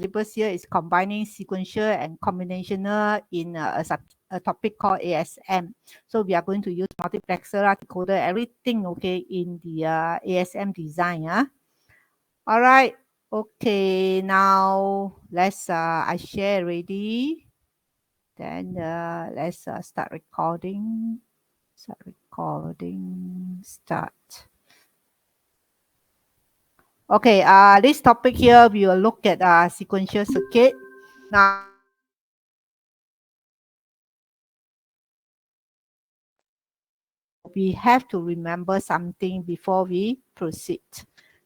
syllabus here is combining sequential and combinational in a topic called ASM. So we are going to use multiplexer, decoder, everything, okay, in the ASM design. All right. Okay, now let's I share already. Then let's start recording. Start. Okay, this topic here, we will look at sequential circuit. Now, we have to remember something before we proceed.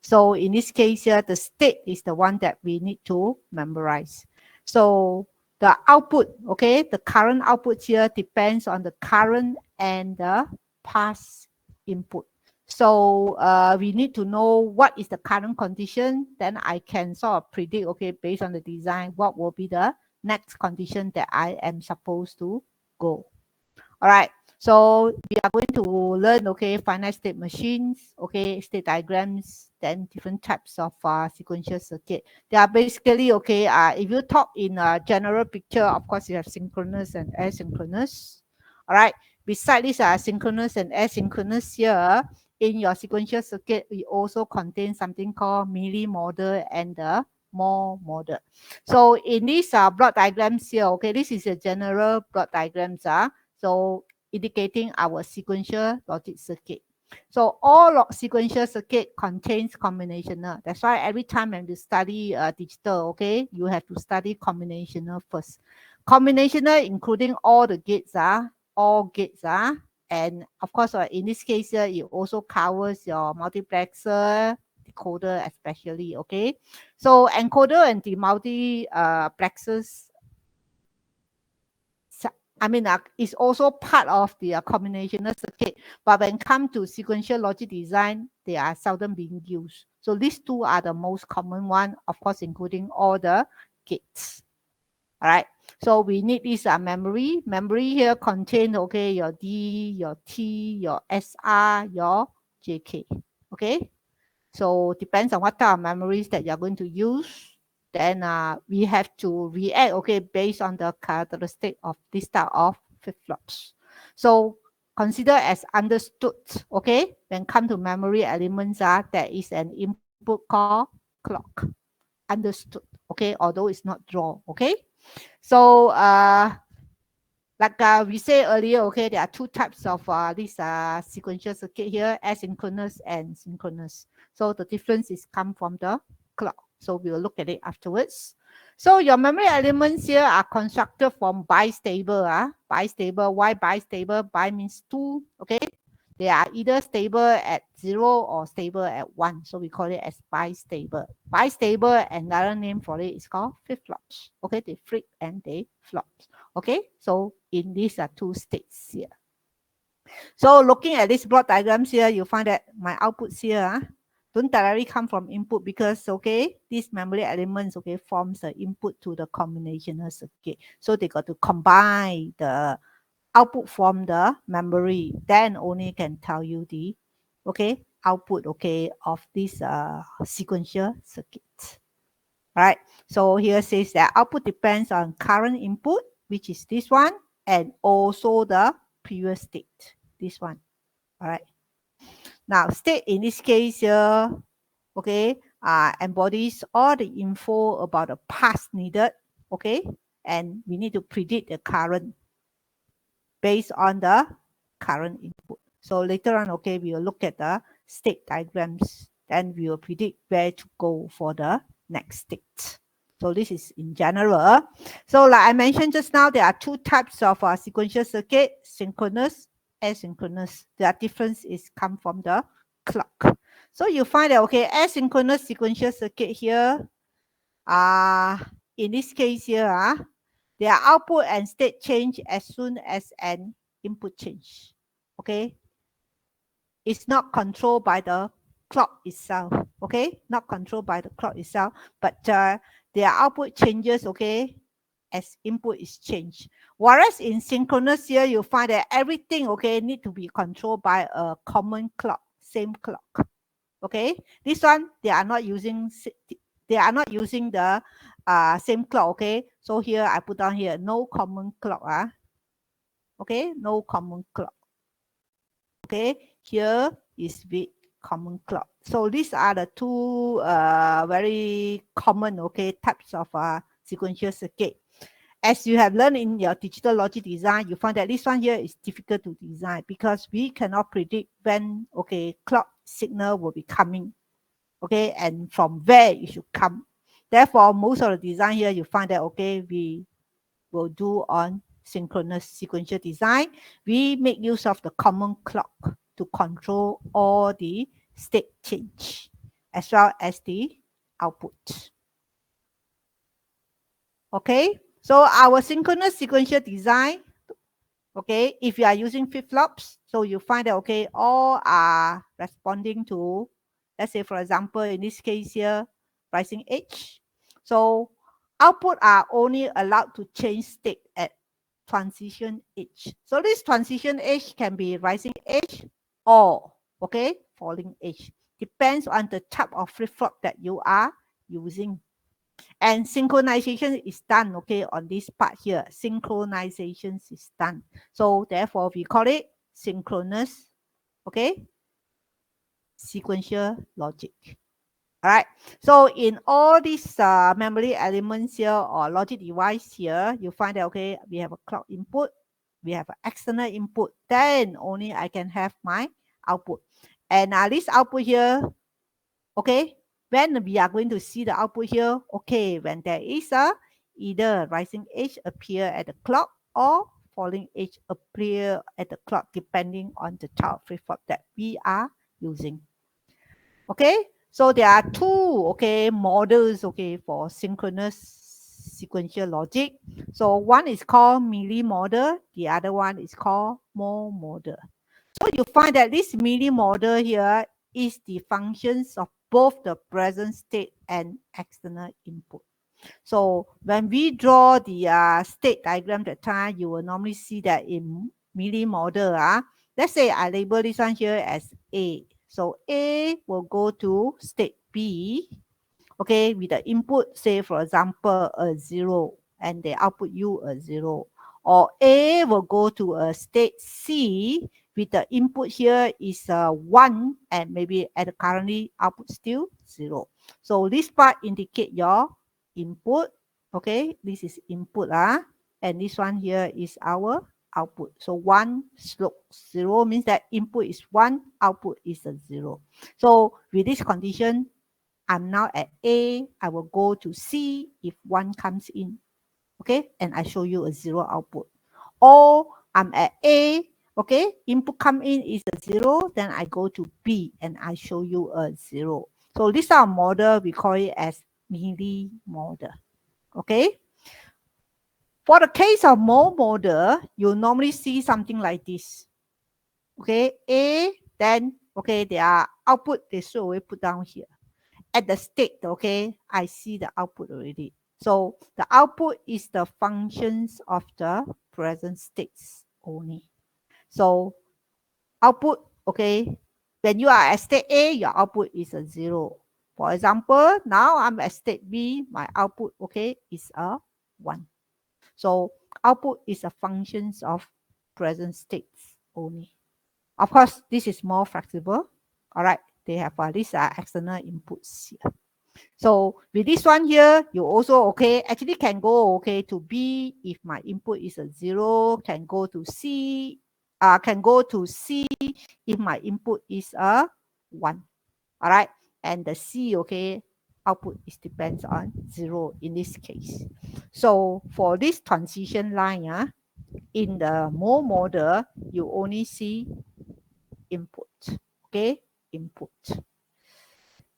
So in this case here, the state is the one that we need to memorize. So the output, okay, the current output here depends on the current and the past input. So we need to know what is the current condition. Then I can sort of predict, okay, based on the design, what will be the next condition that I am supposed to go. All right. So we are going to learn, okay, finite state machines, okay, state diagrams, then different types of sequential circuit. They are basically, okay, if you talk in a general picture, of course, you have synchronous and asynchronous. All right. Besides this synchronous and asynchronous here, in your sequential circuit, we also contain something called Mealy model and the Moore model. So in these block diagrams here, okay, this is a general block diagrams. So indicating our sequential logic circuit. So all sequential circuit contains combinational. That's why every time when you study digital, okay, you have to study combinational first. Combinational including all the gates, and of course, in this case here, it also covers your multiplexer, decoder especially, okay. So encoder and the multiplexers, I mean, it's also part of the combinational circuit, but when it comes to sequential logic design, they are seldom being used. So these two are the most common one, of course, including all the gates. All right. So we need this memory. Memory here contain, okay, your D, your T, your SR, your JK. Okay. So depends on what type of memories that you're going to use. Then we have to react, okay, based on the characteristic of this type of flip-flops. So consider as understood, okay, when come to memory elements, there is an input called clock. Understood, okay, although it's not draw, okay. So like we said earlier, okay, there are two types of this sequential circuit here, asynchronous and synchronous. So the difference is come from the clock. So we will look at it afterwards. So your memory elements here are constructed from bistable. Bistable. Why bistable? Bi means two. Okay. They are either stable at 0 or stable at 1. So we call it as bistable. Bistable, another name for it is called flip-flops. Okay, they flip and they flop. Okay, so in these are two states here. So looking at these block diagrams here, you find that my outputs here don't directly come from input because, okay, these memory elements, okay, forms the input to the combinational circuit. So they got to combine the output from the memory, then only can tell you the, okay, output, okay, of this sequential circuit. All right, so here says that output depends on current input, which is this one, and also the previous state, this one. All right. Now, state in this case here, okay, embodies all the info about the past needed, okay, and we need to predict the current based on the current input. So later on, okay, we will look at the state diagrams, then we will predict where to go for the next state. So this is in general. So like I mentioned just now, there are two types of sequential circuit, synchronous, asynchronous. The difference is come from the clock. So you find that, okay, asynchronous sequential circuit here, in this case here, their output and state change as soon as an input change. Okay, it's not controlled by the clock itself. Okay, not controlled by the clock itself, but their output changes, okay, as input is changed. Whereas in synchronous here, you find that everything, okay, need to be controlled by a common clock, same clock. Okay, this one they are not using the same clock, okay? So here I put down here, no common clock, okay? No common clock. Okay, here is with common clock. So these are the two very common, okay, types of sequential circuit. As you have learned in your digital logic design, you find that this one here is difficult to design because we cannot predict when, okay, clock signal will be coming, okay, and from where it should come. Therefore, most of the design here, you find that, okay, we will do on synchronous sequential design. We make use of the common clock to control all the state change as well as the output. Okay, so our synchronous sequential design, okay, if you are using flip-flops, so you find that, okay, all are responding to, let's say, for example, in this case here, rising edge. So output are only allowed to change state at transition edge. So this transition edge can be rising edge or, okay, falling edge. Depends on the type of flip-flop that you are using. And synchronization is done, okay, on this part here. Synchronization is done. So therefore, we call it synchronous, okay, sequential logic. All right. So in all these memory elements here or logic device here, you find that, okay, we have a clock input, we have an external input, then only I can have my output. And this output here, okay, when we are going to see the output here, okay, when there is a either rising edge appear at the clock or falling edge appear at the clock, depending on the type of flip-flop that we are using. Okay, so there are two, okay, models, okay, for synchronous sequential logic. So one is called milli model, the other one is called Moore model. So you find that this milli model here is the functions of both the present state and external input. So when we draw the state diagram that time, you will normally see that in milli model. Let's say I label this one here as A. So A will go to state B, okay, with the input, say for example, a 0, and the output U a 0. Or A will go to a state C with the input here is a 1, and maybe at the currently output still 0. So this part indicate your input, okay, this is input, and this one here is our output. So 1 slope 0 means that input is 1, output is a 0. So with this condition, I'm now at A, I will go to C if 1 comes in, okay, and I show you a 0 output. Or I'm at A, okay, input come in is a 0, then I go to B and I show you a 0. So this is our model, we call it as milli model, okay. For the case of Moore model, you normally see something like this, okay, A, then, okay, their output, they straight away put down here. At the state, okay, I see the output already. So the output is the functions of the present states only. So output, okay, when you are at state A, your output is a 0. For example, now I'm at state B, my output, okay, is a 1. So output is a functions of present states only. Of course, this is more flexible. All right, they have these are external inputs here. So with this one here, you also, okay, actually can go, okay, to B if my input is a 0, can go to C, can go to C if my input is a 1. All right, and the C, okay, output is depends on 0 in this case. So for this transition line, in the Moore model, you only see input, okay, input,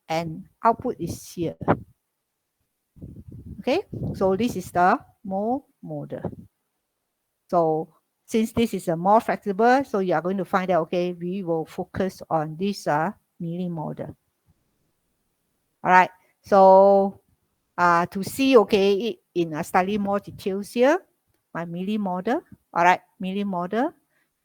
and output is here. Okay, so this is the Moore model. So since this is a more flexible, so you are going to find out, okay, we will focus on this milli model. All right, so to see, okay, it in a slightly more details here, my milli model. All right, milli model.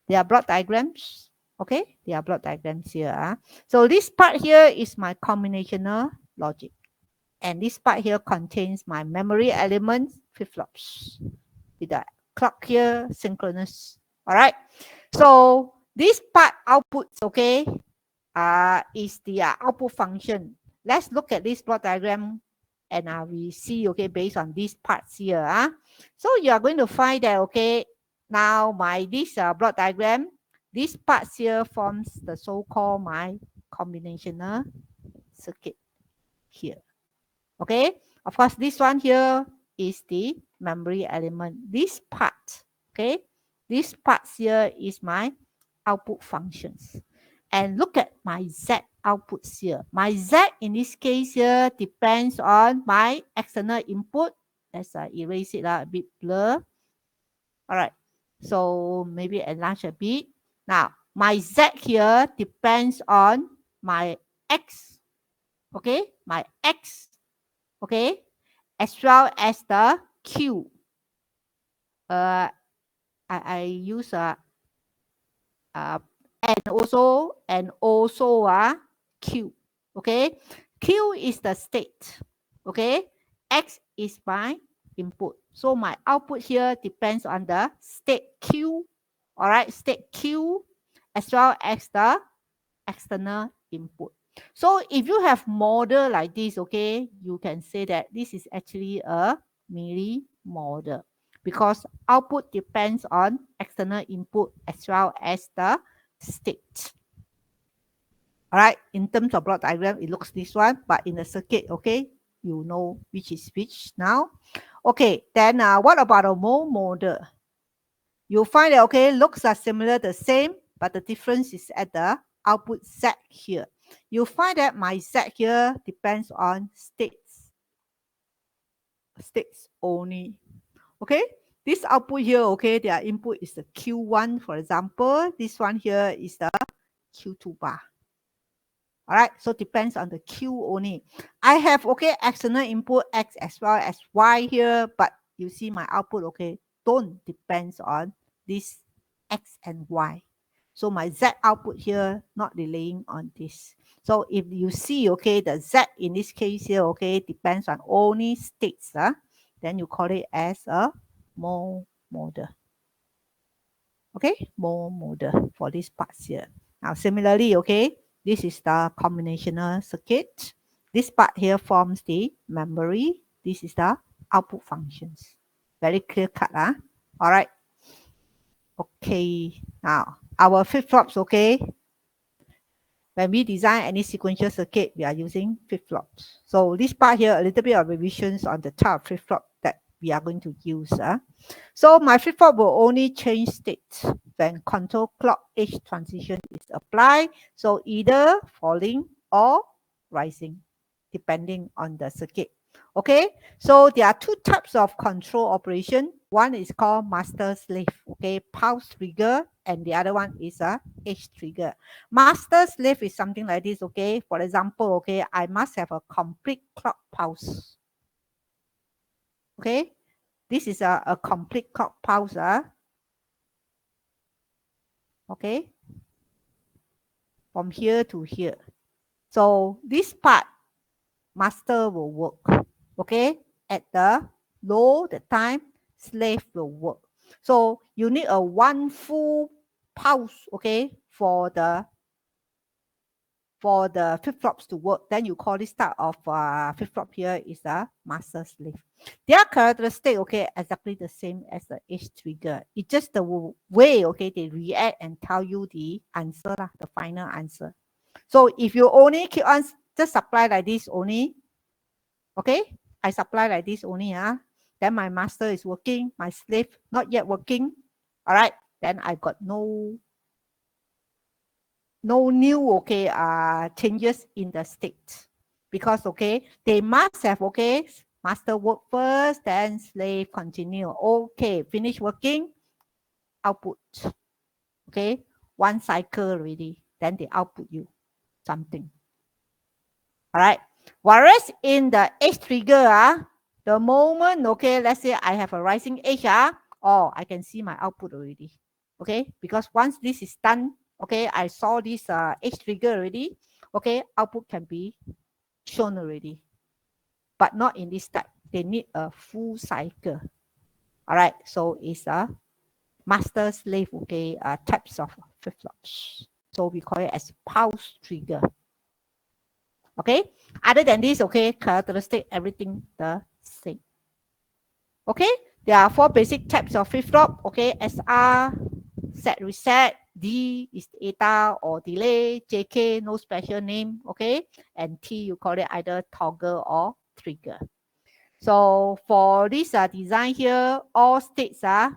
There are block diagrams. Okay, there are block diagrams here. So this part here is my combinational logic. And this part here contains my memory elements, flip-flops. With the clock here, synchronous. All right. So this part outputs, okay, is the output function. Let's look at this block diagram and we see, okay, based on these parts here. So you are going to find that, okay, now this block diagram, these parts here forms the so-called my combinational circuit here. Okay, of course, this one here is the memory element. This part, okay, this part here is my output functions. And look at my Z outputs here. My Z in this case here depends on my external input. Let's erase it a bit blur. All right, so maybe enlarge a bit. Now, my Z here depends on my X, okay, my X, okay, as well as the Q. I use and also Q. Okay, Q is the state. Okay, X is my input. So my output here depends on the state Q. All right, state Q as well as the external input. So if you have model like this, okay, you can say that this is actually a milli model because output depends on external input as well as the state. All right, in terms of block diagram, it looks this one, but in the circuit, okay, you know which is which now. Okay, then what about a mole model? You'll find that, okay, looks are similar, the same, but the difference is at the output Z here. You'll find that my Z here depends on states only. Okay, this output here, okay, their input is the Q1, for example. This one here is the Q2 bar. All right, so depends on the Q only. I have, okay, external input X as well as Y here, but you see my output, okay, don't depends on this X and Y. So my Z output here not relying on this. So if you see, okay, the Z in this case here, okay, depends on only states, then you call it as a mole model. Okay, mole model for this parts here. Now similarly, okay, this is the combinational circuit. This part here forms the memory. This is the output functions. Very clear cut, all right. Okay, now our flip-flops, okay. When we design any sequential circuit, we are using flip-flops. So this part here, a little bit of revisions on the type of flip-flop that we are going to use. So my flip-flop will only change state when control clock age transition is applied. So either falling or rising, depending on the circuit. Okay, so there are two types of control operation. One is called master slave, okay, pulse trigger, and the other one is a age trigger. Master slave is something like this, okay. For example, okay, I must have a complete clock pulse. Okay, this is a complete clock pulse. Okay, from here to here. So this part, master will work. Okay, at the low the time, slave will work. So you need a one full pulse, okay, for the flip-flops to work. Then you call this type of flip-flop here is a master slave. Their characteristic, okay, exactly the same as the age trigger. It's just the way, okay, they react and tell you the answer, the final answer. So if you only keep on just supply like this only, okay, I supply like this only, then my master is working, my slave not yet working, all right, then I got no new, okay, changes in the state because, okay, they must have, okay, master work first, then slave continue. Okay, finish working, output. Okay, one cycle already, then they output you something. All right. Whereas in the age trigger, the moment, okay, let's say I have a rising age, oh, I can see my output already. Okay, because once this is done, okay, I saw this age trigger already. Okay, output can be shown already. but not in this type. They need a full cycle. All right, so it's a master slave, okay, types of flip-flops. So we call it as pulse trigger. Okay, other than this, okay, characteristic, everything the same. Okay, there are 4 basic types of flip-flop. Okay, SR, set reset, D is eta or delay, JK, no special name. Okay, and T, you call it either toggle or trigger. So for this design here, all states are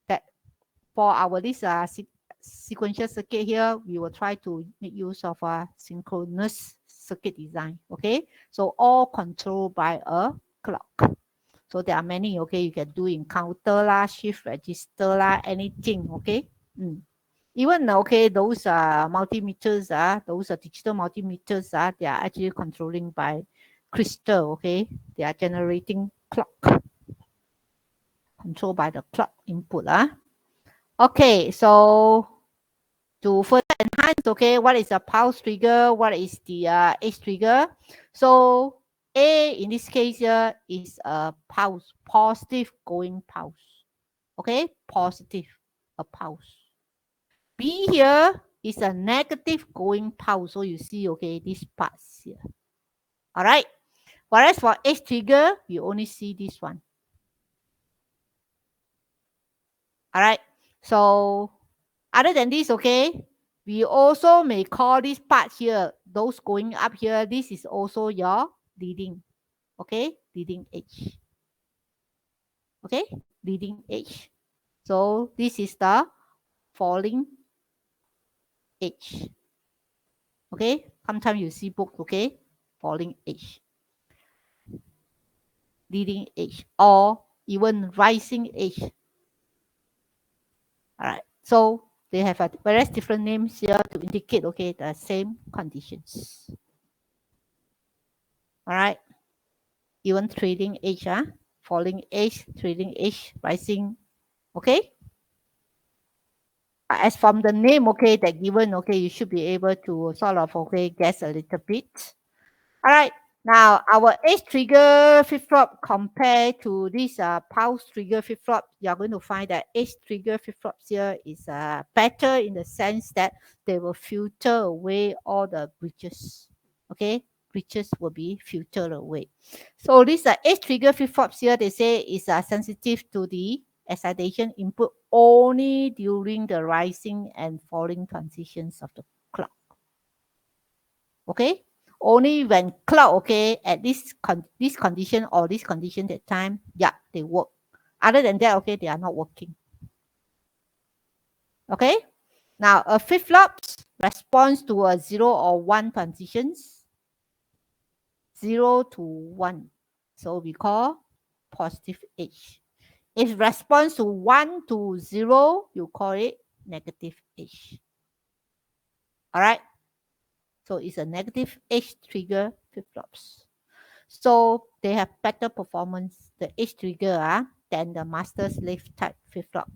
that for our this sequential circuit here, we will try to make use of a synchronous circuit design. Okay, so all controlled by a clock. So there are many, okay, you can do in counter lah, shift register lah, anything, okay. Even, okay, those multimeters, those digital multimeters, they are actually controlling by crystal, okay. They are generating clock, controlled by the clock input. Okay, so to further enhance, okay, what is a pulse trigger? What is the edge trigger? So A in this case here is a pulse, positive going pulse. Okay, positive, a pulse. B here is a negative going pulse. So you see, okay, these parts here. All right. Whereas for edge trigger, you only see this one. All right. So other than this, okay, we also may call this part here, those going up here, this is also your leading, okay, leading edge. Okay, leading edge. So this is the falling edge. Okay, sometimes you see book, okay, falling edge, leading edge, or even rising edge. All right, so they have a various different names here to indicate, okay, the same conditions. All right, even trading edge, falling edge, trading edge, rising, okay. As from the name, okay, that given, okay, you should be able to sort of, okay, guess a little bit. All right, now our edge trigger flip-flop compared to this pulse trigger flip-flop, you're going to find that edge trigger flip-flops here is better in the sense that they will filter away all the breaches. Okay, breaches will be filtered away. So this edge trigger flip-flops here, they say is sensitive to the excitation input only during the rising and falling transitions of the clock. Okay, only when clock, okay, at this condition or this condition that time, yeah, they work. Other than that, okay, they are not working. Okay, now a flip-flops responds to a 0 or 1 transitions, 0 to 1. So we call positive edge. If responds to 1 to 0, you call it negative edge. All right. So it's a negative edge trigger flip-flops. So they have better performance, the edge trigger, than the master slave type flip-flop,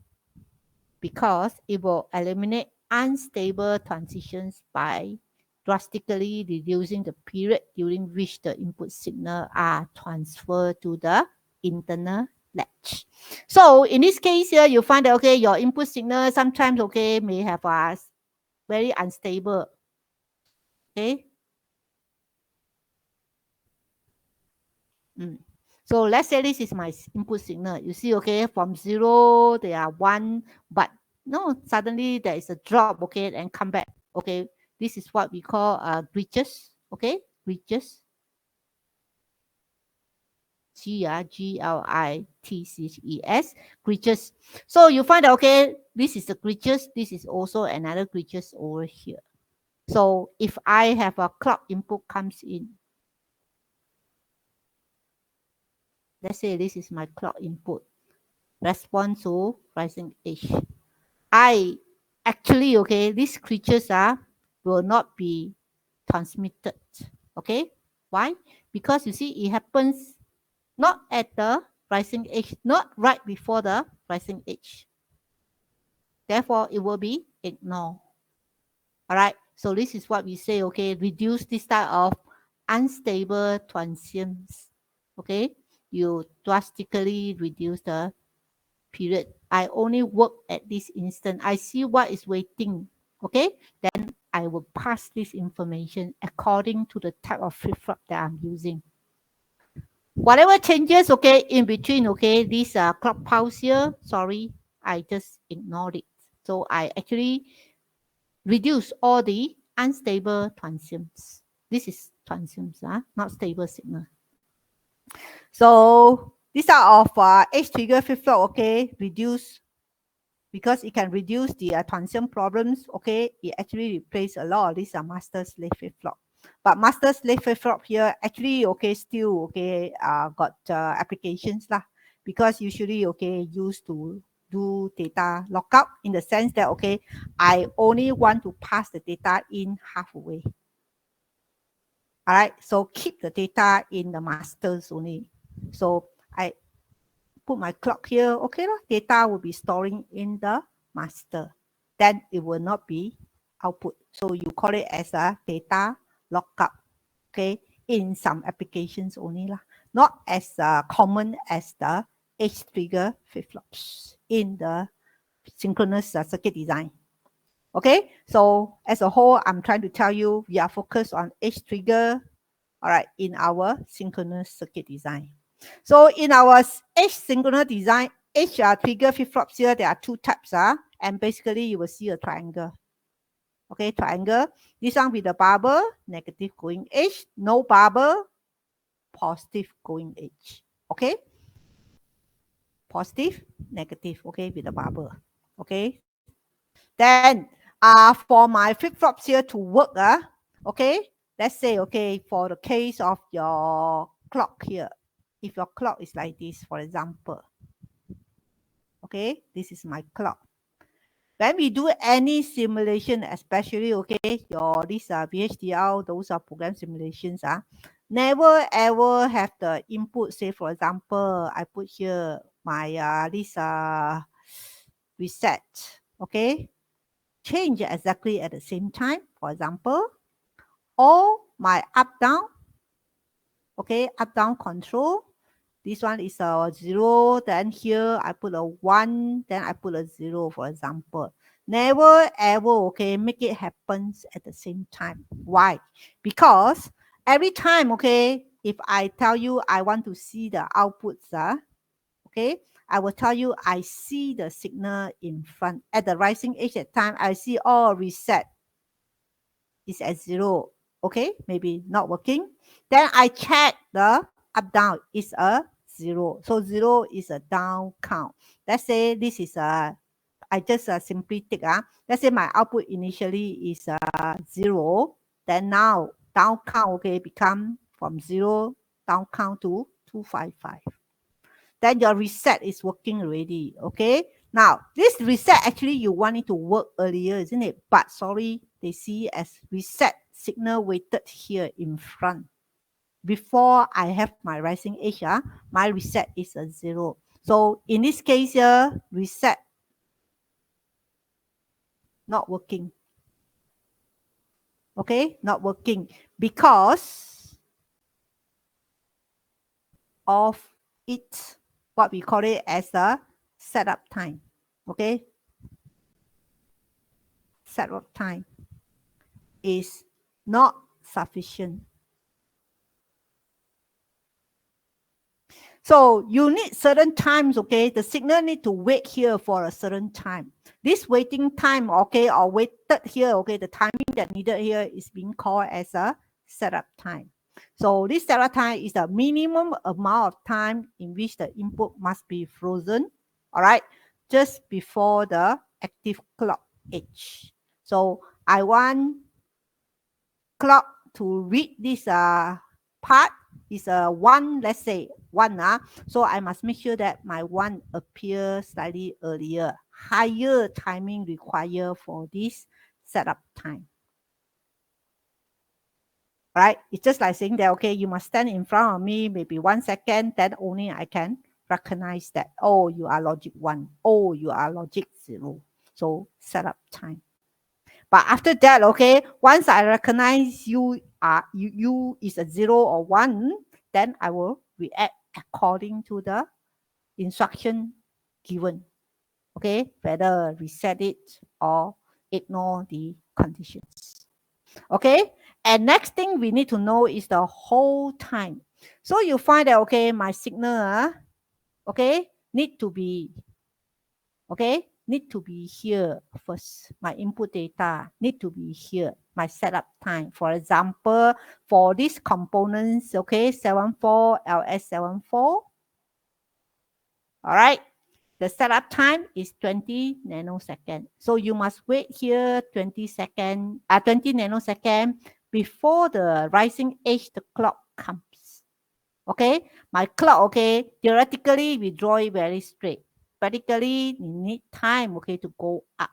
because it will eliminate unstable transitions by drastically reducing the period during which the input signal are transferred to the internal latch. So in this case here, you find that, okay, your input signal sometimes, okay, may have a very unstable. Okay. So let's say this is my input signal. You see, okay, from 0, they are 1, but no, suddenly there is a drop, okay, and come back. Okay, this is what we call glitches. Okay, glitches. Glitches, glitches. So you find that, okay, this is the glitches. This is also another glitches over here. So if I have a clock input comes in, let's say this is my clock input, respond to rising edge. I actually, okay, these creatures will not be transmitted. Okay, why? Because you see, it happens not at the rising edge, not right before the rising edge. Therefore, it will be ignored. All right, so this is what we say, okay, reduce this type of unstable transients okay, you drastically reduce the period. I only work at this instant. I see what is waiting, okay? Then I will pass this information according to the type of flip-flop that I'm using. Whatever changes, okay, in between, okay, this clock pulse here, sorry, I just ignored it. So I actually reduce all the unstable transients. This is transients, not stable signal. So these are of H trigger flip-flop, okay, reduce because it can reduce the transient problems, okay, it actually replace a lot of these master slave flip-flop. But master slave flip-flop here actually, okay, still, okay, got applications lah, because usually, okay, used to do data lockup in the sense that, okay, I only want to pass the data in halfway. All right, so keep the data in the masters only. So I put my clock here, okay, data will be storing in the master. Then it will not be output. So you call it as a data lockup, okay, in some applications only, not as common as the H trigger flip-flops in the synchronous circuit design. Okay, so as a whole, I'm trying to tell you, we are focused on H trigger, all right, in our synchronous circuit design. So in our H synchronous design, H trigger flip-flops here, there are two types, and basically you will see a triangle. Okay, triangle. This one with the bubble, negative going H, no bubble, positive going H. Okay, positive, negative, okay, with the bubble. Okay, then for my flip-flops here to work, okay, let's say, okay, for the case of your clock here, if your clock is like this, for example, okay, this is my clock. When we do any simulation, especially, okay, your this VHDL, those are program simulations, never ever have the input, say, for example, I put here my this reset, okay, change exactly at the same time, for example, or my up-down, okay, up-down control. This one is a 0, then here I put a 1, then I put a 0, for example. Never ever, okay, make it happen at the same time. Why? Because every time, okay, if I tell you I want to see the outputs, okay, I will tell you I see the signal in front. At the rising edge at time, I see reset is at 0. Okay, maybe not working. Then I check the up down is a 0. So 0 is a down count. Let's say this is I just simply take, let's say my output initially is 0. Then now down count, okay, become from 0 down count to 255. Then your reset is working already, okay? Now, this reset, actually, you want it to work earlier, isn't it? But sorry, they see as reset signal waited here in front. Before I have my rising edge, my reset is a 0. So in this case here, reset not working. Okay, not working because of it, what we call it as a setup time. Okay, setup time is not sufficient. So you need certain times, okay? The signal need to wait here for a certain time. This waiting time, okay, or waited here, okay, the timing that needed here is being called as a setup time. So this setup time is the minimum amount of time in which the input must be frozen, all right, just before the active clock edge. So I want clock to read this part is a 1, let's say 1. So I must make sure that my 1 appears slightly earlier. Higher timing required for this setup time. Right? It's just like saying that, okay, you must stand in front of me maybe 1 second, then only I can recognize that, oh, you are logic 1. Oh, you are logic 0. So setup time. But after that, okay, once I recognize you is a 0 or 1, then I will we act according to the instruction given. Okay, whether reset it or ignore the conditions. Okay, and next thing we need to know is the hold time. So you find that, okay, my signal, okay, need to be here first. My input data need to be here. My setup time. For example, for these components, okay, 74 LS74. All right. The setup time is 20 nanosecond. So you must wait here 20 nanosecond before the rising edge, the clock comes. Okay, my clock, okay, theoretically we draw it very straight. Practically, you need time, okay, to go up.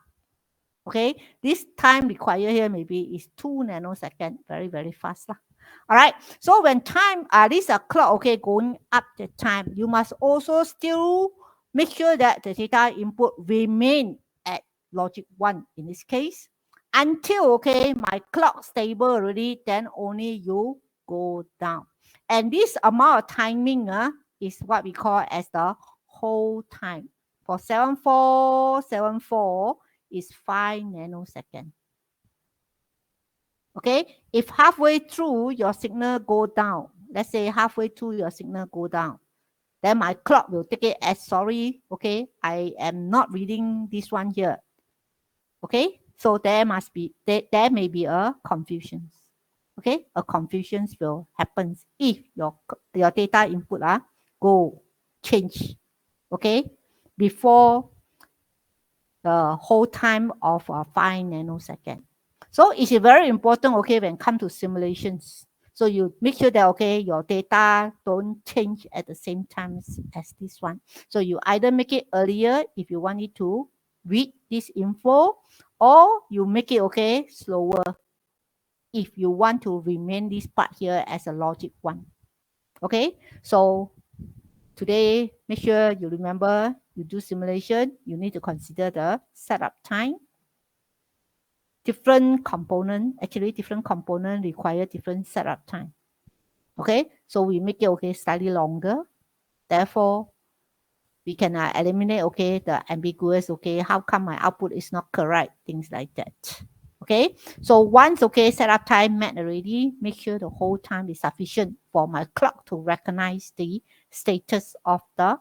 Okay, this time required here maybe is 2 nanosecond, very, very fast. All right, so when time, this clock, okay, going up the time, you must also still make sure that the data input remain at logic 1 in this case, until, okay, my clock stable already, then only you go down. And this amount of timing is what we call as the hold time. For 7474 is 5 nanosecond. Okay, if halfway through your signal go down, let's say halfway through your signal go down, then my clock will take it as sorry, okay, I am not reading this one here. Okay, so there may be a confusion. Okay, a confusion will happen if your data input go change, okay, before the whole time of 5 nanosecond. So it's very important, okay, when it comes to simulations. So you make sure that, okay, your data don't change at the same time as this one. So you either make it earlier if you want it to read this info, or you make it, okay, slower if you want to remain this part here as a logic 1. Okay, so today, make sure you remember, you do simulation, you need to consider the setup time. Different component require different setup time. Okay, so we make it, okay, slightly longer. Therefore, we can eliminate, okay, the ambiguous, okay, how come my output is not correct, things like that. Okay, so once, okay, setup time met already, make sure the whole time is sufficient for my clock to recognize the status of the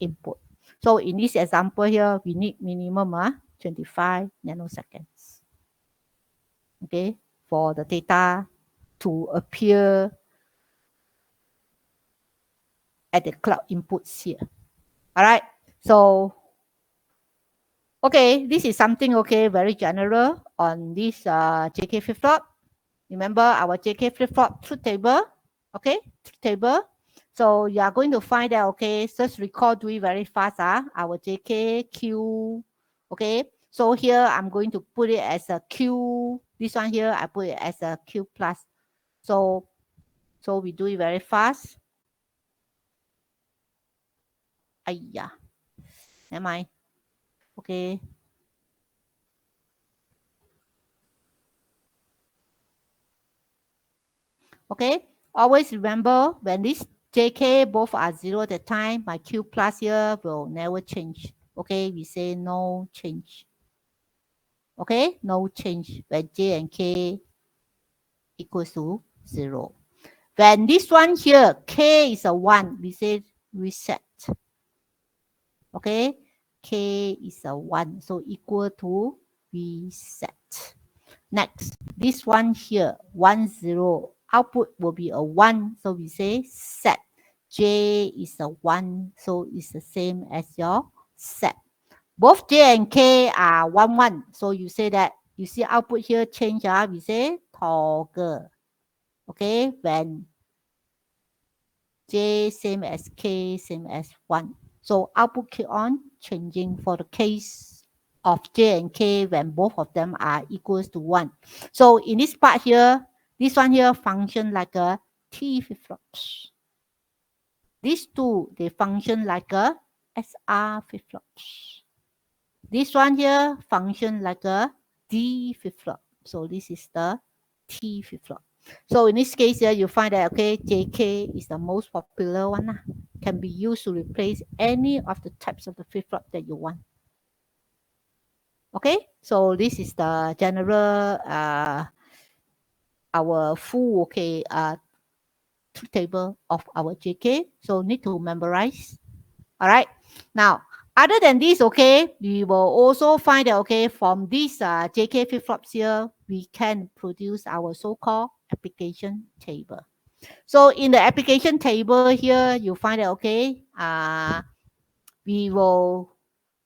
input. So in this example here, we need minimum 25 nanoseconds. Okay, for the data to appear at the clock inputs here. All right, so okay, this is something, okay, very general on this JK flip-flop. Remember our JK flip-flop truth table, okay, truth table. So you are going to find that, okay, just recall, do it very fast, our JK Q, okay. So here I'm going to put it as a Q, this one here, I put it as a Q plus. So we do it very fast. Never mind. Okay. Okay, always remember when this JK both are 0 at the time, my Q plus here will never change. Okay, we say no change. Okay, no change when J and K equals to 0. When this one here, K is a 1, we say reset. Okay, K is a 1, so equal to reset. Next, this one here, 1, 0, output will be a 1, so we say set. J is a 1, so it's the same as your set. Both J and K are 1, 1, so you say that, you see output here change, we say toggle. Okay, when J same as K, same as 1. So output keep on changing for the case of J and K when both of them are equals to 1. So in this part here, this one here function like a T flip-flops. These two, they function like a SR flip-flops. This one here function like a D flip-flop. So this is the T flip-flop. So in this case here, you find that, okay, JK is the most popular one. Can be used to replace any of the types of the flip-flop that you want. Okay, so this is the general, our full, okay, truth table of our JK. So need to memorize. All right. Now, other than this, okay, we will also find that, okay, from these JK flip-flops here, we can produce our so-called application table. So in the application table here, you find that, okay, we will,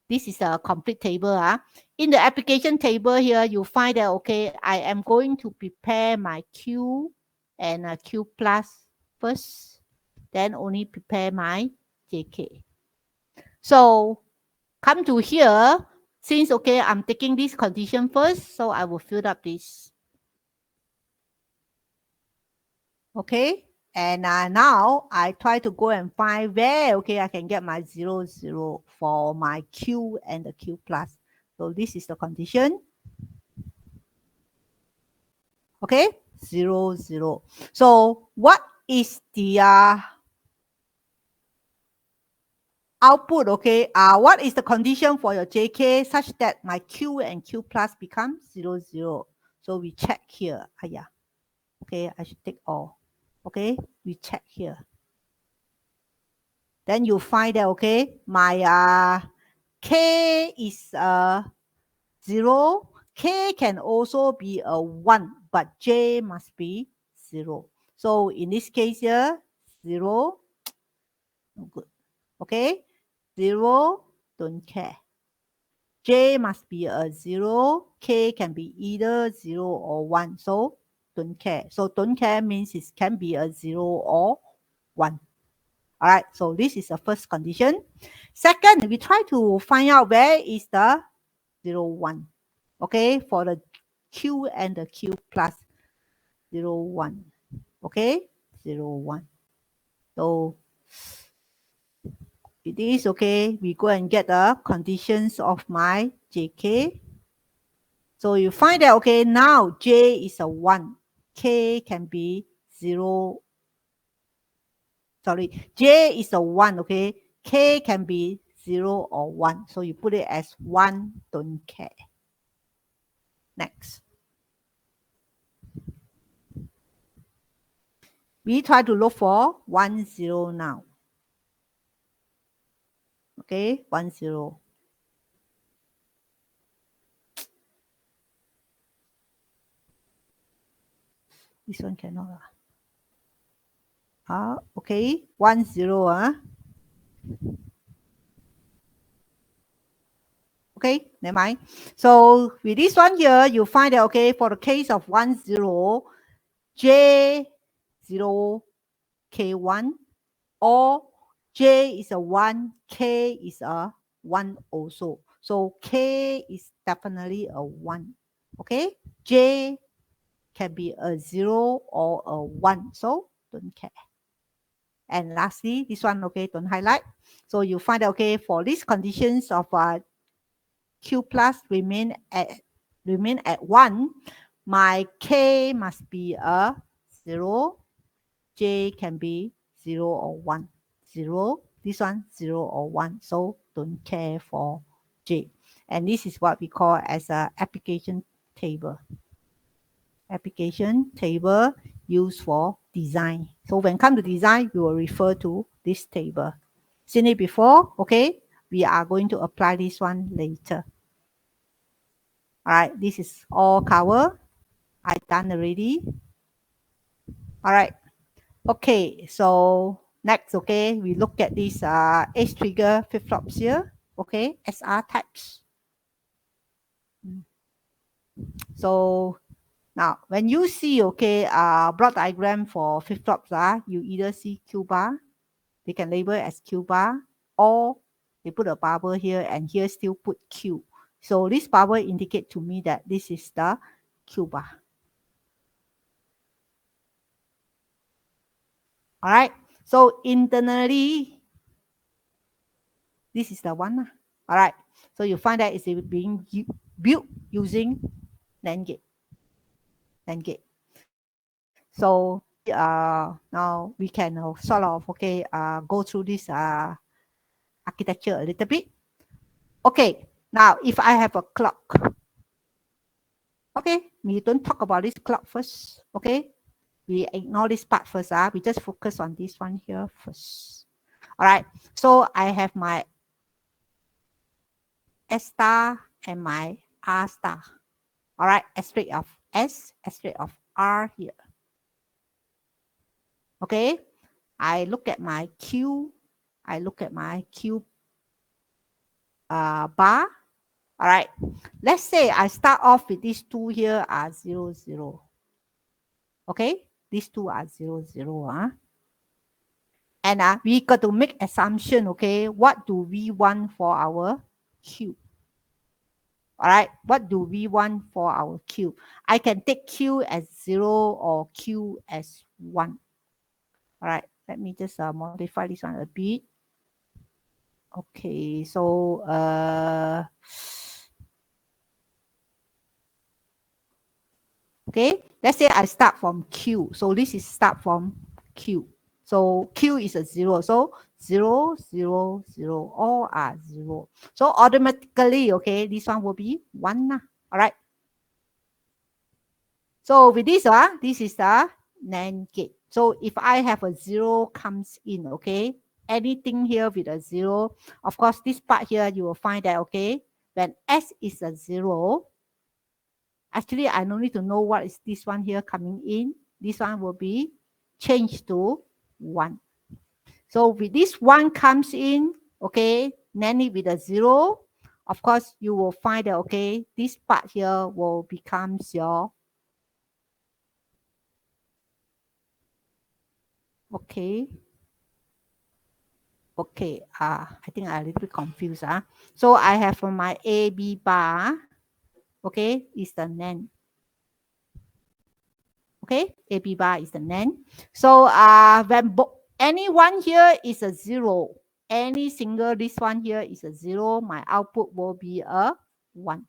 this is a complete table. In the application table here, you find that, okay, I am going to prepare my Q and Q plus first, then only prepare my JK. So come to here, since, okay, I'm taking this condition first, so I will fill up this. Okay, and now I try to go and find where, okay, I can get my 0, 0 for my Q and the Q plus. So this is the condition. Okay, 0, 0. So what is the output, okay? What is the condition for your JK such that my Q and Q plus become 0, 0? So we check here. Okay, I should take all. Okay, we check here. Then you find that, okay, my K is 0. K can also be a 1, but J must be 0. So in this case here, 0, no good. Okay, 0, don't care. J must be a 0. K can be either 0 or 1. So don't care. So don't care means it can be a 0 or 1. All right, so this is the first condition. Second, we try to find out where is the 0, 1. Okay, for the Q and the Q plus 0, 1. Okay, 0, 1. So it is okay. We go and get the conditions of my JK. So you find that, okay, now J is a 1. K can be 0. Sorry, J is a 1, okay? K can be 0 or 1. So you put it as 1, don't care. Next. We try to look for 1, 0 now. Okay, 1, 0. This one cannot. Okay, 1, 0. Okay, never mind. So with this one here, you find that, okay, for the case of 1, 0, J 0, K 1, or J is a 1, K is a 1 also. So K is definitely a 1. Okay, J can be a 0 or a 1. So don't care. And lastly, this one, okay, don't highlight. So you find that, okay, for these conditions of Q plus remain at 1, my K must be a 0. J can be 0 or 1. 0, this one 0 or 1. So don't care for J. And this is what we call as a application table. Application table used for design. So when come to design, we will refer to this table. Seen it before? Okay. We are going to apply this one later. All right. This is all covered. I done already. All right. Okay. So next, okay, we look at these H trigger flip-flops here. Okay. SR types. So now, when you see, okay, block diagram for flip-flops, you either see Q bar, they can label it as Q bar, or they put a bubble here and here still put Q. So this bubble indicate to me that this is the Q bar. All right. So internally, this is the one. All right. So you find that it's being built using NAND gate. NAND gate. So now we can sort of go through this architecture a little bit. Okay, now if I have a clock, okay, we don't talk about this clock first. Okay, we ignore this part first. We just focus on this one here first. All right, so I have my S star and my R star. All right, aspect of S, aspect of R here. Okay, I look at my Q. I look at my Q bar. All right, let's say I start off with these two here are 0, 0. Okay, these two are 0, 0. And we got to make assumption, okay, what do we want for our Q? All right, what do we want for our Q? I can take Q as 0 or Q as 1. All right, let me just modify this one a bit. Okay, so okay, let's say I start from Q. So this is start from Q. So Q is a 0. So 0, 0, 0, all are 0. So automatically, okay, this one will be 1. All right. So with this, this is the NAND gate. So if I have a 0 comes in, okay, anything here with a 0, of course, this part here, you will find that, okay, when S is a 0, actually, I don't need to know what is this one here coming in. This one will be changed to 1. So with this 1 comes in, okay, NAND with a 0, of course, you will find that, okay, this part here will become your okay. Okay, I think I'm a little bit confused. So I have my AB bar, okay, is the NAND. Okay, AB bar is the NAND. So when any one here is a 0, any single this one here is a 0, my output will be a 1.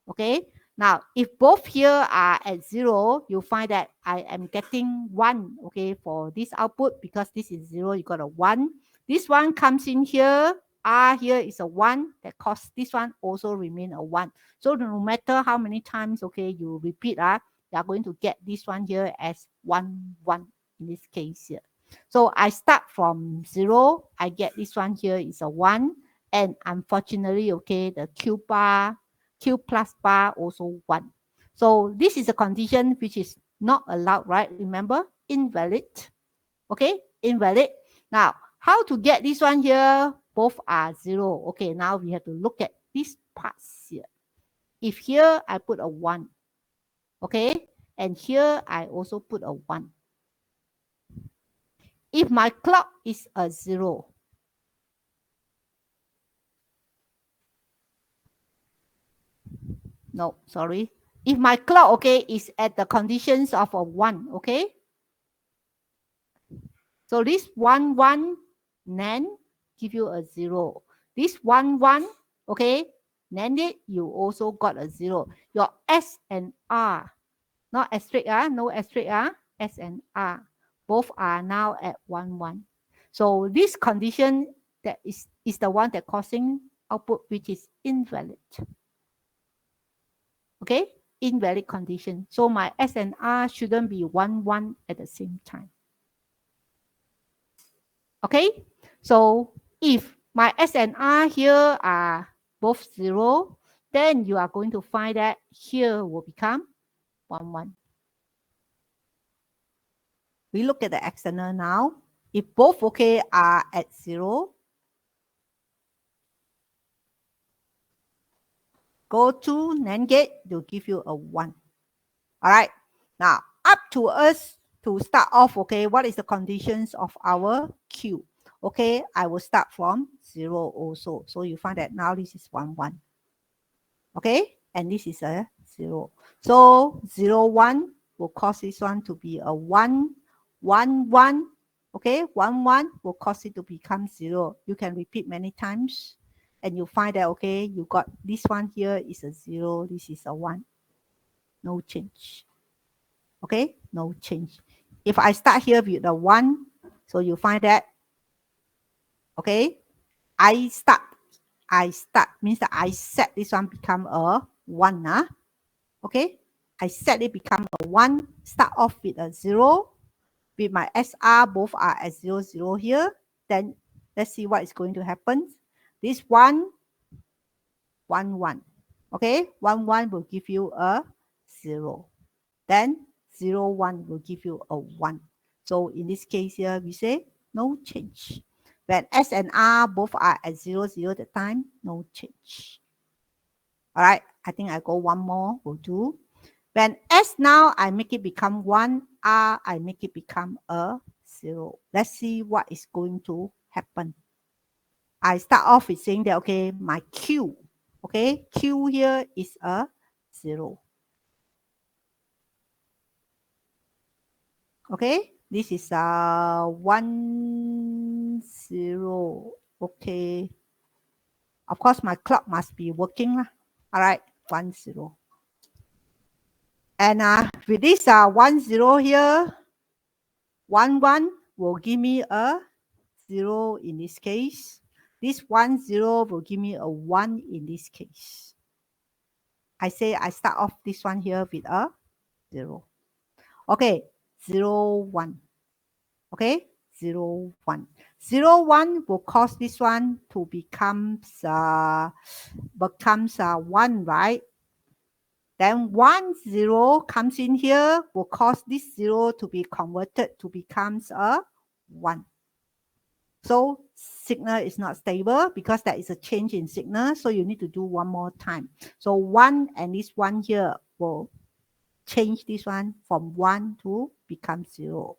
Okay, now if both here are at 0, you find that I am getting 1, okay, for this output because this is 0, you got a 1. This one comes in here, R here is a 1, that cause this one also remain a 1. So no matter how many times, okay, you repeat, you are going to get this one here as 1, 1 in this case here. So I start from 0, I get this one here is a 1, and unfortunately, okay, the Q bar, Q plus bar also 1. So this is a condition which is not allowed, right? Remember, invalid. Okay, invalid. Now, how to get this one here? Both are 0. Okay, now we have to look at these parts here. If here I put a 1, okay, and here I also put a 1. If my clock is a 0, no, sorry. If my clock, okay, is at the conditions of a 1, okay, so this 1, 1, NAND give you a 0. This 1, 1, okay, NAND it, you also got a 0. Your S and R, not asterisk, no asterisk, S and R, both are now at 1, 1. So this condition that is the one that causing output which is invalid. Okay, invalid condition. So my S and R shouldn't be 1, 1 at the same time. Okay, so if my S and R here are both 0, then you are going to find that here will become 1, 1. We look at the external now. If both, okay, are at 0, go to NAND gate, they'll give you a 1. All right, now up to us to start off, okay, what is the conditions of our Q? Okay, I will start from 0 also. So you find that now this is 1, 1. Okay, and this is a 0. So 0, 1 will cause this one to be a 1, 1, 1. Okay, 1, 1 will cause it to become 0. You can repeat many times and you find that, okay, you got this one here is a 0, this is a 1. No change. Okay, no change. If I start here with the 1, so you find that, okay, I start means that I set this one become a 1. Okay, I set it become a 1, start off with a 0, with my SR, both are at 0, 0 here. Then let's see what is going to happen. This 1, 1, 1. Okay, 1, 1 will give you a 0. Then 0, 1 will give you a 1. So in this case here, we say no change. When S and R both are at 0, 0 at the time, no change. All right, I think I go one more will do. When S now, I make it become 1, R, I make it become a 0. Let's see what is going to happen. I start off with saying that, okay, my Q, okay, Q here is a 0. Okay, this is 1, 0. Okay. Of course, my clock must be working. All right, 1, 0. And with this 1, 0 here, 1, 1 will give me a 0 in this case. This 1, 0 will give me a 1 in this case. I say I start off this one here with a 0. Okay, 0, 1. Okay, 0, 1. 0, 1 will cause this one to becomes 1, right? Then 1, 0 comes in here, will cause this 0 to be converted to becomes a 1. So signal is not stable because there is a change in signal. So you need to do one more time. So 1 and this 1 here will change this one from 1 to become 0.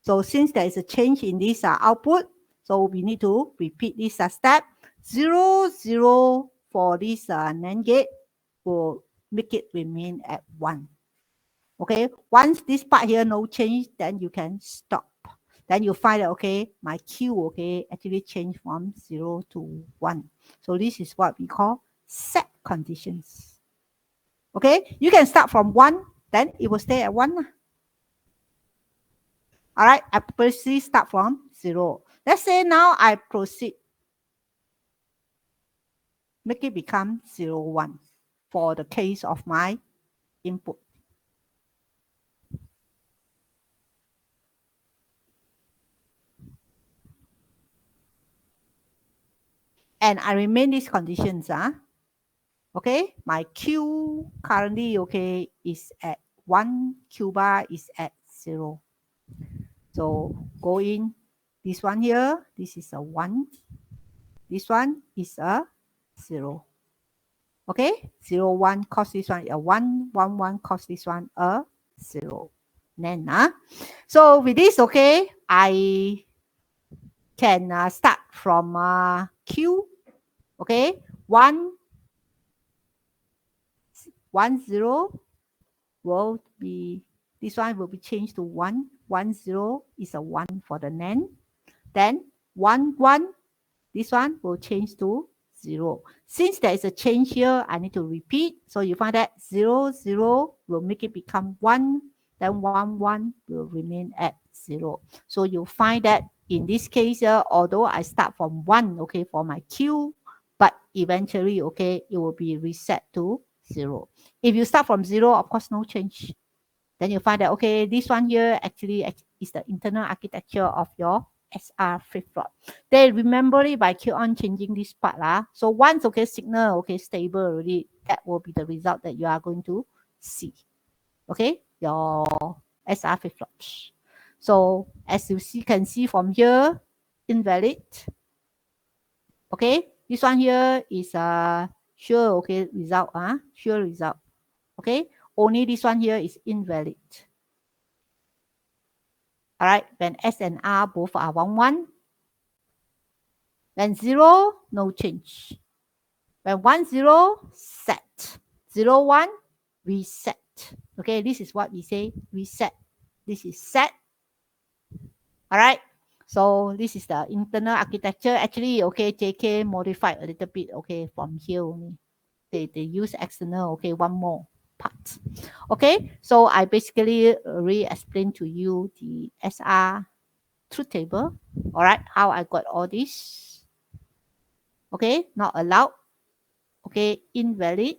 So since there is a change in this output, so we need to repeat this step. 0, 0 for this NAND gate will make it remain at 1. Okay, once this part here no change, then you can stop. Then you find that, okay, my Q, okay, actually changed from 0 to 1. So this is what we call set conditions. Okay, you can start from 1, then it will stay at 1. All right, I proceed start from 0. Let's say now I proceed, make it become 0, 1 for the case of my input. And I remain these conditions. Okay, my Q currently, okay, is at 1, Q bar is at 0. So go in, this one here, this is a 1. This one is a 0. Okay, 0, 1 cause this one a 1, 1, 1 cause this one a 0. Then, so with this, okay, I can start from Q. Okay, 1, 1, 0 will be, this one will be changed to 1. 1, 0 is a 1 for the NAND. Then 1, 1, this one will change to 0. Since there is a change here, I need to repeat. So you find that 0, 0 will make it become 1. Then 1, 1 will remain at 0. So you find that in this case, although I start from 1, okay, for my Q, but eventually, okay, it will be reset to 0. If you start from 0, of course, no change. Then you find that, okay, this one here actually is the internal architecture of your SR flip-flop. Then remember it by keep on changing this part. So once, okay, signal, okay, stable already, that will be the result that you are going to see. Okay, your SR flip-flops. So as you see, can see from here, invalid. Okay, this one here is sure, okay, result, sure result. Okay, only this one here is invalid. All right, when S and R both are 1, 1. When 0, no change. When 1, 0, set. 0, 1, reset. Okay, this is what we say, reset. This is set. All right, so this is the internal architecture. Actually, okay, JK modified a little bit, okay, from here only. They use external, okay, one more. part. Okay, so I basically re-explain to you the SR truth table. All right, how I got all this. Okay, not allowed. Okay, invalid.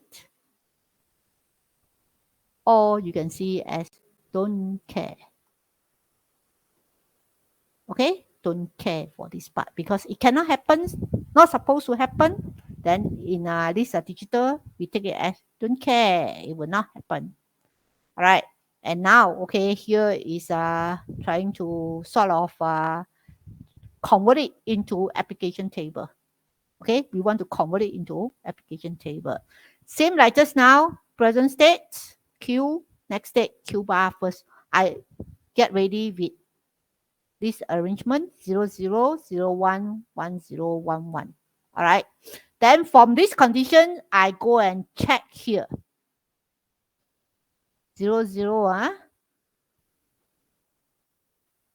Or you can see as don't care. Okay, don't care for this part because it cannot happen, not supposed to happen. Then in this digital, we take it as don't care, it will not happen. All right, and now, okay, here is trying to sort of convert it into application table. Okay, we want to convert it into application table. Same like just now, present state, Q, next state, Q bar first. I get ready with this arrangement 0, 0, 0, 1, 1, 0, 1, 1. All right. Then from this condition, I go and check here. 0, 0,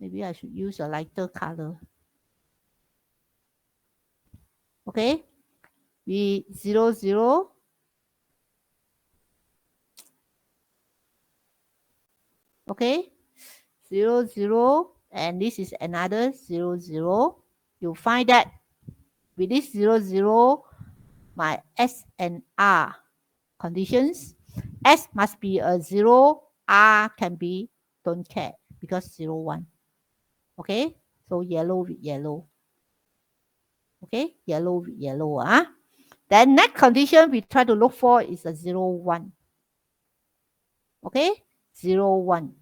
maybe I should use a lighter color. Okay. We 0, 0. Okay. 0, 0. And this is another 0, 0. You find that with this 0, 0, my S and R conditions, S must be a 0, R can be don't care because 0, 1. Okay, so yellow with yellow. Okay, yellow with yellow. Then next condition we try to look for is a 0, 1. Okay, 0, 1.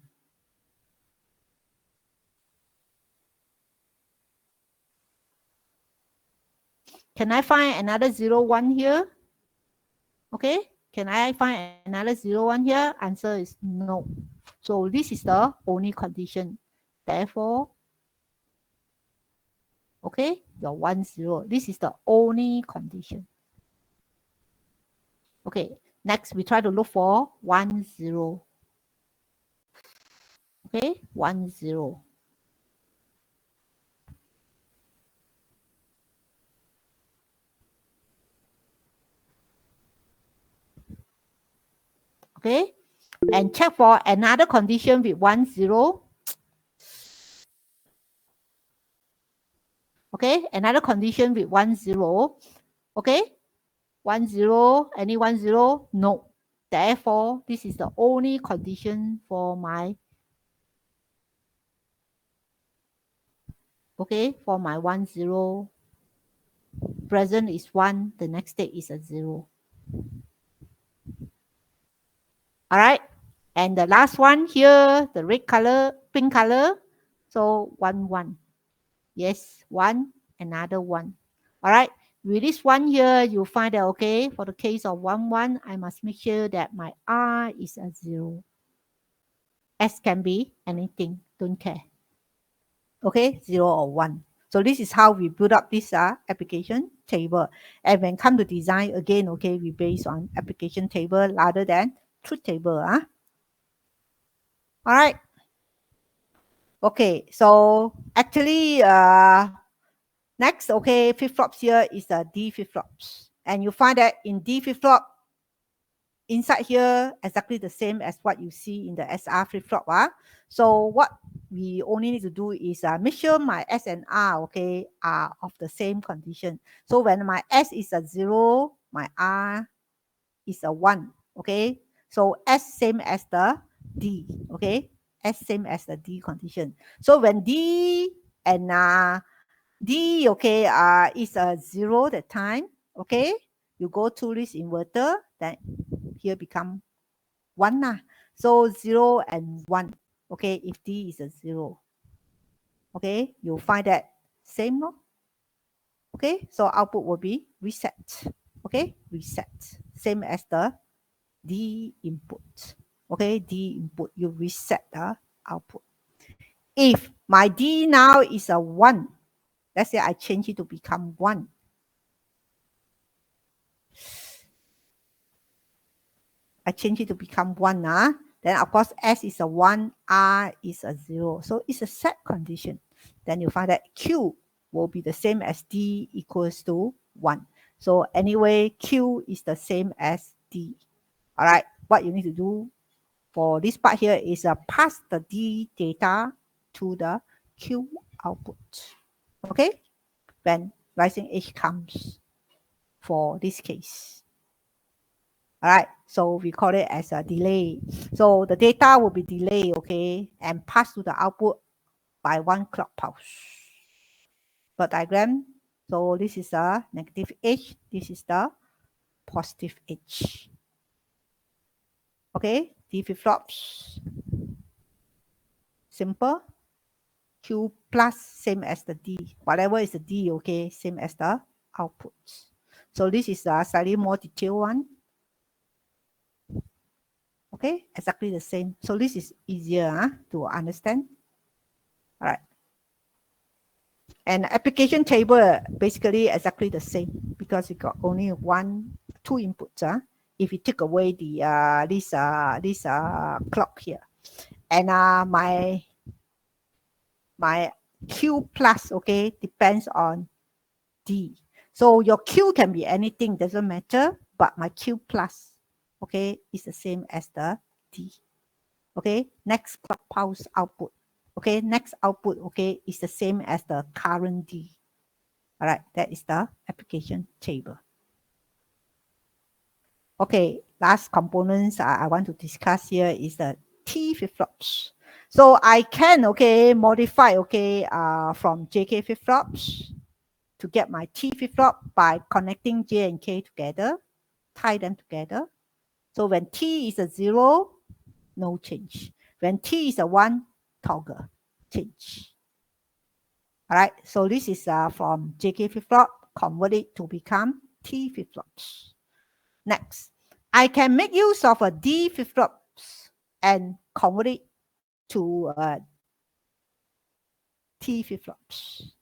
Can I find another 0, 1 here? Okay, can I find another 0, 1 here? Answer is no. So this is the only condition. Therefore, okay, your 1, 0. This is the only condition. Okay, next we try to look for 1, 0. Okay, 1, 0. Okay, and check for another condition with 1, 0. Okay, another condition with 1, 0. Okay, 1, 0. Any 1, 0? No. Therefore, this is the only condition for my, okay, for my 1, 0. Present is 1. The next state is a 0. All right. And the last one here, the red color, pink color. So 1, 1. Yes, 1, another 1. All right. With this one here, you find that, okay, for the case of 1, 1, I must make sure that my R is a 0. S can be anything, don't care. Okay, 0 or 1. So this is how we build up this application table. And when come to design, again, okay, we base on application table rather than truth table. All right. Okay, so actually, next, okay, flip-flops here is the D flip-flops. And you find that in D flip-flop, inside here, exactly the same as what you see in the SR flip-flop. So what we only need to do is make sure my S and R, okay, are of the same condition. So when my S is a 0, my R is a 1, okay? So S same as the D, okay? S same as the D condition. So when D and D, okay, is a 0 that time, okay? You go to this inverter, then here become 1 nah. So 0 and 1, okay, if D is a 0. Okay, you'll find that same, no? Okay, so output will be reset. Okay, reset. Same as the D input. Okay, D input, you reset the output. If my D now is a 1, let's say I change it to become 1. I change it to become 1. Then, of course, S is a 1, R is a 0. So it's a set condition. Then you find that Q will be the same as D equals to 1. So anyway, Q is the same as D. All right. what you need to do for this part here is pass the D data to the Q output. Okay, when rising edge comes for this case. All right, so we call it as a delay. So the data will be delayed, okay, and passed to the output by 1 clock pulse. Plot diagram. So this is the negative edge. This is the positive edge. Okay, D flip-flops. Simple. Q plus same as the D. Whatever is the D, okay, same as the output. So this is a slightly more detailed one. Okay, exactly the same. So this is easier to understand. All right. And application table basically exactly the same because it got only two inputs. If you take away the this clock here, and my Q plus, okay, depends on D. So your Q can be anything, doesn't matter, but my Q plus, okay, is the same as the D. Okay, next clock pulse output. Okay, next output, okay, is the same as the current D. All right, that is the application table. Okay, last components I want to discuss here is the T flip-flops. So I can, okay, modify, okay, from JK flip-flops to get my T flip-flop by connecting J and K together, tie them together. So when T is a 0, no change. When T is a 1, toggle, change. All right, so this is from JK flip-flop, convert it to become T flip-flops. Next, I can make use of a D flip-flops and convert it to T flip-flops.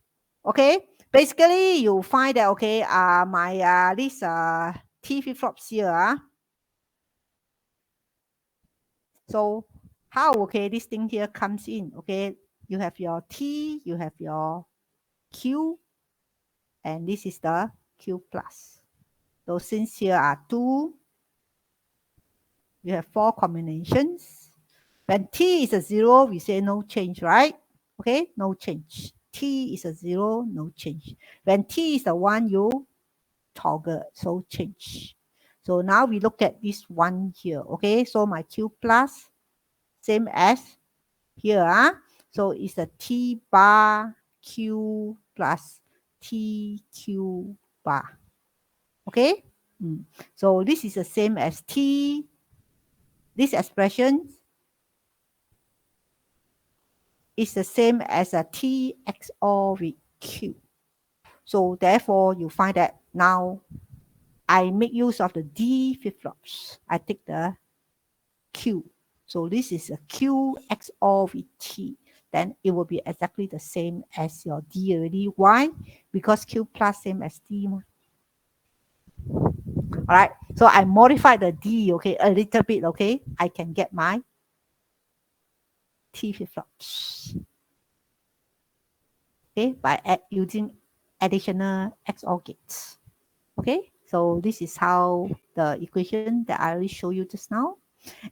Okay, basically you find that, okay, my this T flip-flops here. So how, okay, this thing here comes in, okay, you have your T, you have your Q, and this is the Q plus. So since here are 2, you have 4 combinations. When T is a 0, we say no change, right? Okay, no change. T is a 0, no change. When T is a 1, you toggle, so change. So now we look at this one here, okay? So my Q plus, same as here. So it's a T bar Q plus TQ bar, okay? So this is the same as T, this expression is the same as a T XOR with Q. So therefore, you find that now I make use of the D flip-flops. I take the Q. So this is a Q XOR with T. Then it will be exactly the same as your D already. Why? Because Q plus same as D. All right. So I modify the D, okay, a little bit, okay. I can get my T flip-flops. Okay, by using additional XOR gates. Okay, so this is how the equation that I already showed you just now.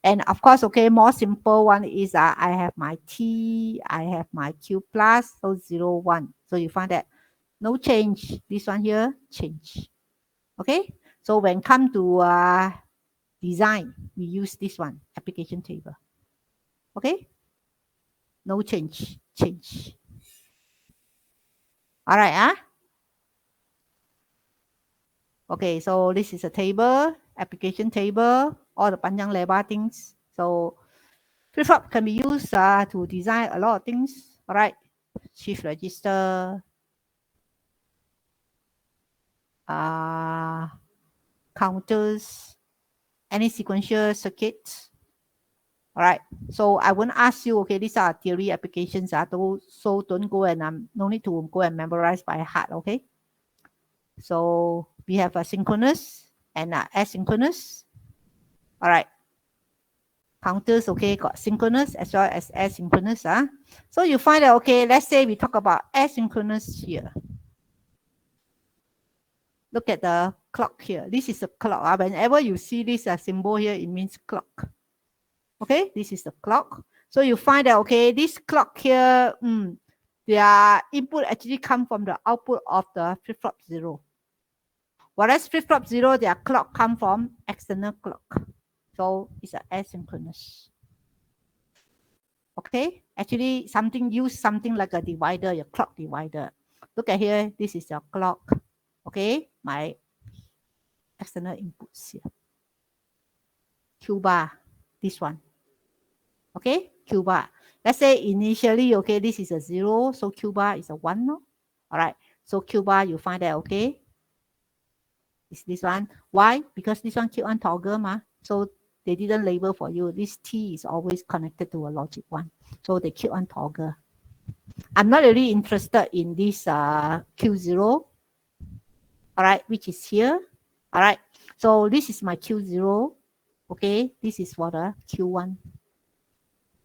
And of course, okay, more simple one is I have my T, I have my Q plus, so 0, 1. So you find that no change. This one here, change. Okay, so when come to design, we use this one, application table. Okay, no change, change. All right, Okay, so this is a table, application table, all the panjang lebar things. So flip-flop can be used to design a lot of things. All right, shift register, counters, any sequential circuits. All right, so I won't ask you, okay, these are theory applications, so don't go and no need to go and memorize by heart, okay? So we have a synchronous and asynchronous. All right. Counters, okay, got synchronous as well as asynchronous. So you find that, okay, let's say we talk about asynchronous here. Look at the clock here. This is a clock. Whenever you see this symbol here, it means clock. Okay, this is the clock. So you find that, okay, this clock here, their input actually come from the output of the flip-flop 0. Whereas flip-flop 0, their clock come from external clock. So it's an asynchronous. Okay, actually use something like a divider, your clock divider. Look at here, this is your clock. Okay, my external inputs here. Q bar, this one. Okay, Q bar. Let's say initially, okay, this is a 0, so Q bar is a 1, no? All right, so Q bar, you find that, okay, it's this one. Why? Because this one keep on toggle, so they didn't label for you. This T is always connected to a logic 1, so they keep on toggle. I'm not really interested in this Q0, all right, which is here. All right, so this is my Q0. Okay, this is for the Q1.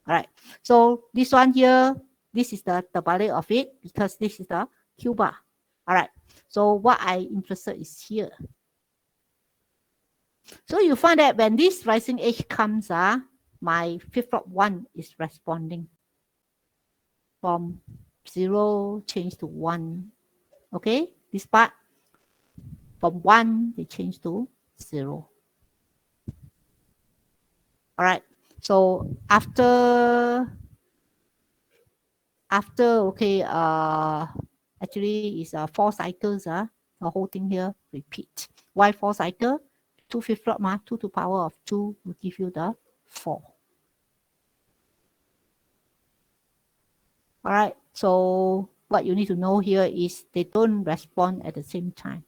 All right, so this one here, this is the value of it because this is the Q bar. All right, so what I'm interested is here. So you find that when this rising edge comes, my flip-flop 1 is responding from 0 change to 1. Okay, this part from 1 they change to 0. All right, so after okay, actually is 4 cycles, the whole thing here repeat. Why 4 cycle? 2 flip-flop, 2 to power of 2 will give you the 4. All right, so what you need to know here is they don't respond at the same time.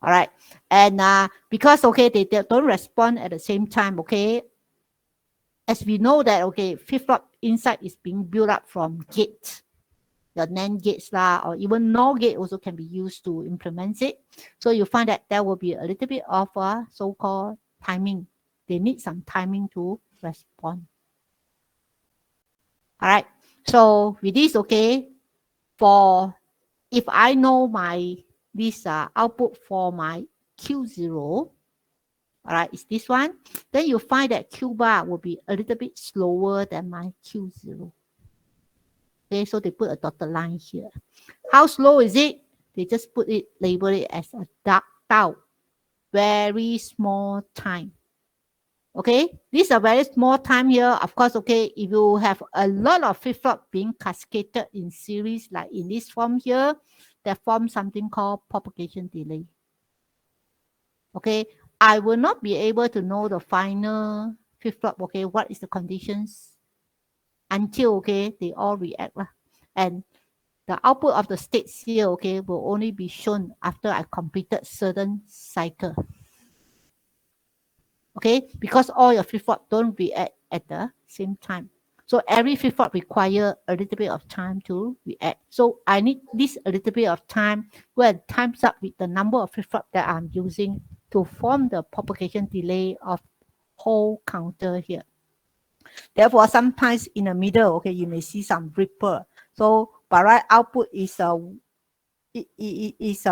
All right, and because, okay, they don't respond at the same time, okay, as we know that, okay, flip-flop inside is being built up from gates, the NAND gates or even NOR gate also can be used to implement it. So you find that there will be a little bit of a so-called timing. They need some timing to respond. All right, so with this, okay, for if I know this output for my Q0, all right, is this one, then you find that Q bar will be a little bit slower than my Q0. Okay, so they put a dotted line here. How slow is it? They just label it as a dark tau, very small time. Okay, this is a very small time here. Of course, okay, if you have a lot of flip-flop being cascaded in series, like in this form here, that forms something called propagation delay. Okay, I will not be able to know the final flip-flop, okay, what is the conditions until, okay, they all react. And the output of the states here, okay, will only be shown after I completed certain cycle. Okay, because all your flip-flop don't react at the same time. So every flip-flop require a little bit of time to react. So I need this a little bit of time when times up with the number of flip-flop that I'm using to form the propagation delay of whole counter here. Therefore, sometimes in the middle, okay, you may see some ripple. So by right output is a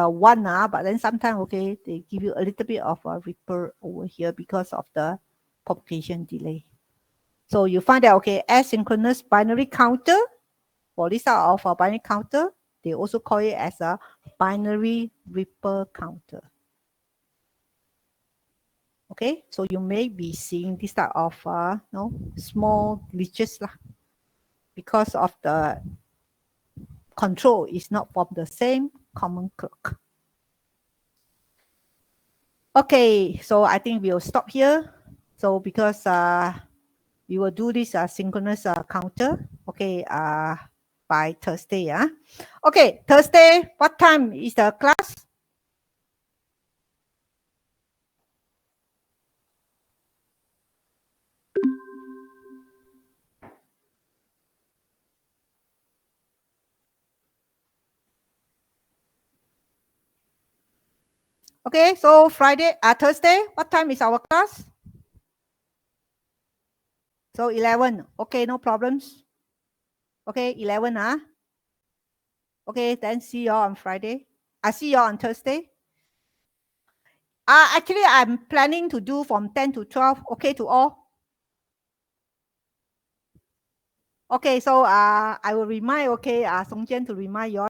1, but then sometimes, okay, they give you a little bit of a ripple over here because of the propagation delay. So you find that, okay, asynchronous binary counter, for this type of a binary counter, they also call it as a binary ripple counter. Okay, so you may be seeing this type of small glitches because of the control is not from the same common clock. Okay, so I think we'll stop here. So because we will do this synchronous counter, okay, by Thursday. Okay, Thursday, what time is the class? Okay, so Thursday, what time is our class? So 11. Okay, no problems. Okay, 11. Okay, then see you all on Friday. I see you all on Thursday. Actually, I'm planning to do from 10 to 12. Okay to all? Okay, so I will remind, okay, Song Jian to remind you all